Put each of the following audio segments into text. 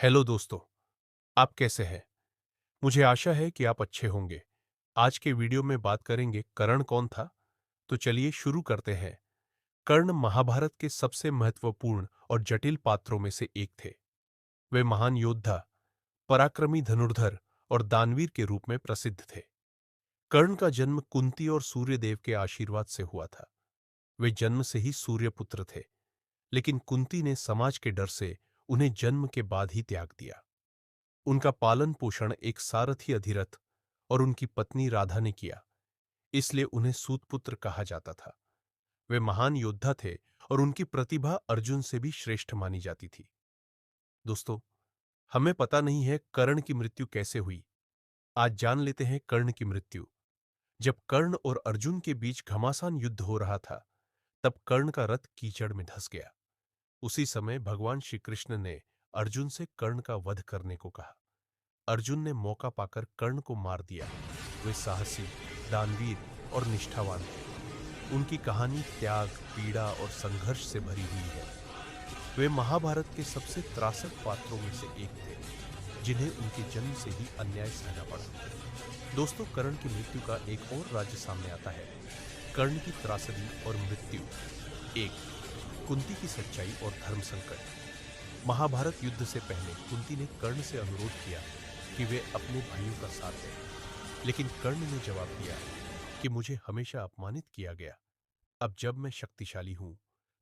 Hello दोस्तों, आप कैसे हैं? मुझे आशा है कि आप अच्छे होंगे। आज के वीडियो में बात करेंगे कर्ण कौन था? तो चलिए शुरू करते हैं। कर्ण महाभारत के सबसे महत्वपूर्ण और जटिल पात्रों में से एक थे। वे महान योद्धा, पराक्रमी धनुर्धर और दानवीर के रूप में प्रसिद्ध थे। कर्ण का जन्म कुंती और सूर्यदेव के आशीर्वाद से हुआ था। वे जन्म से ही सूर्यपुत्र थे, लेकिन कुंती ने समाज के डर से उन्हें जन्म के बाद ही त्याग दिया। उनका पालन पोषण एक सारथी अधिरथ और उनकी पत्नी राधा ने किया, इसलिए उन्हें सूतपुत्र कहा जाता था। वे महान योद्धा थे और उनकी प्रतिभा अर्जुन से भी श्रेष्ठ मानी जाती थी। दोस्तों, हमें पता नहीं है कर्ण की मृत्यु कैसे हुई। आज जान लेते हैं कर्ण की मृत्यु। जब कर्ण और अर्जुन के बीच घमासान युद्ध हो रहा था, तब कर्ण का रथ कीचड़ में धंस गया। उसी समय भगवान श्री कृष्ण ने अर्जुन से कर्ण का वध करने को कहा। अर्जुन ने मौका पाकर कर्ण को मार दिया। वे साहसी, दानवीर और निष्ठावान थे। उनकी कहानी त्याग, पीड़ा और संघर्ष से भरी हुई है। वे महाभारत के सबसे त्रासक पात्रों में से एक थे, जिन्हें उनके जन्म से ही अन्याय सहना पड़ा। दोस्तों, कर्ण की मृत्यु का एक और राज्य सामने आता है। कर्ण की त्रासदी और मृत्यु। एक, कुंती की सच्चाई और धर्म संकट। महाभारत युद्ध से पहले कुंती ने कर्ण से अनुरोध किया कि वे अपने भाइयों का साथ दें, लेकिन कर्ण ने जवाब दिया कि मुझे हमेशा अपमानित किया गया। अब जब मैं शक्तिशाली हूं,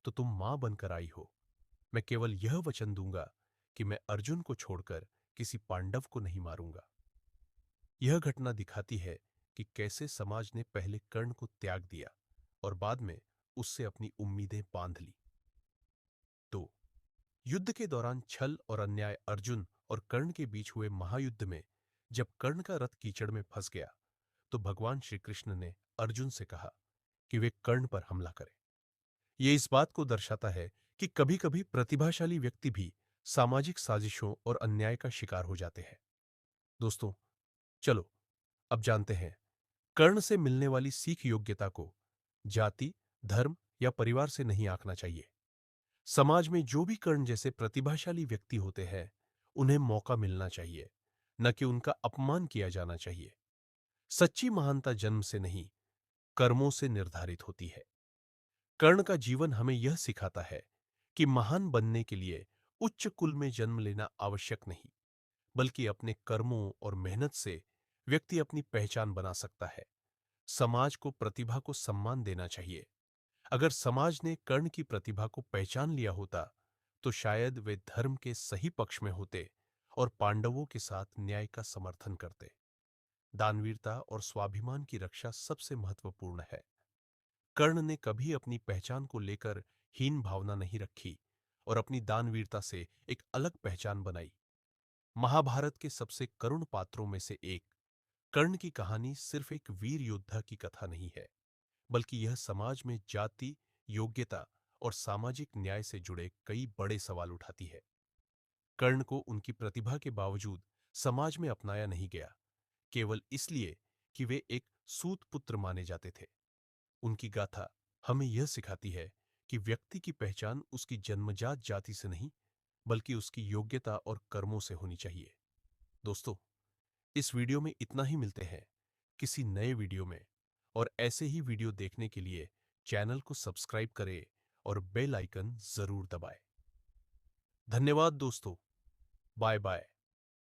तो तुम मां बनकर आई हो। मैं केवल यह वचन दूंगा कि मैं अर्जुन को छोड़कर किसी पांडव को नहीं मारूंगा। यह घटना दिखाती है कि कैसे समाज ने पहले कर्ण को त्याग दिया और बाद में उससे अपनी उम्मीदें बांध ली। तो युद्ध के दौरान छल और अन्याय। अर्जुन और कर्ण के बीच हुए महायुद्ध में जब कर्ण का रथ कीचड़ में फंस गया, तो भगवान श्री कृष्ण ने अर्जुन से कहा कि वे कर्ण पर हमला करें। यह इस बात को दर्शाता है कि कभी-कभी प्रतिभाशाली व्यक्ति भी सामाजिक साजिशों और अन्याय का शिकार हो जाते हैं। दोस्तों, चलो अब जानते हैं कर्ण से मिलने वाली सीख। योग्यता को जाति, धर्म या परिवार से नहीं आंकना चाहिए। समाज में जो भी कर्ण जैसे प्रतिभाशाली व्यक्ति होते हैं, उन्हें मौका मिलना चाहिए, न कि उनका अपमान किया जाना चाहिए। सच्ची महानता जन्म से नहीं, कर्मों से निर्धारित होती है। कर्ण का जीवन हमें यह सिखाता है कि महान बनने के लिए उच्च कुल में जन्म लेना आवश्यक नहीं, बल्कि अपने कर्मों और मेहनत से व्यक्ति अपनी पहचान बना सकता है। समाज को प्रतिभा को सम्मान देना चाहिए। अगर समाज ने कर्ण की प्रतिभा को पहचान लिया होता, तो शायद वे धर्म के सही पक्ष में होते और पांडवों के साथ न्याय का समर्थन करते। दानवीरता और स्वाभिमान की रक्षा सबसे महत्वपूर्ण है। कर्ण ने कभी अपनी पहचान को लेकर हीन भावना नहीं रखी और अपनी दानवीरता से एक अलग पहचान बनाई। महाभारत के सबसे करुण पात्रों में से एक कर्ण की कहानी सिर्फ एक वीर योद्धा की कथा नहीं है, बल्कि यह समाज में जाति, योग्यता और सामाजिक न्याय से जुड़े कई बड़े सवाल उठाती है। कर्ण को उनकी प्रतिभा के बावजूद समाज में अपनाया नहीं गया, केवल इसलिए कि वे एक सूत पुत्र माने जाते थे। उनकी गाथा हमें यह सिखाती है कि व्यक्ति की पहचान उसकी जन्मजात जाति से नहीं, बल्कि उसकी योग्यता और कर्मों से होनी चाहिए। दोस्तों, इस वीडियो में इतना ही। मिलते हैं किसी नए वीडियो में, और ऐसे ही वीडियो देखने के लिए चैनल को सब्सक्राइब करें और बेल आइकन जरूर दबाएं। धन्यवाद दोस्तों। Bye bye.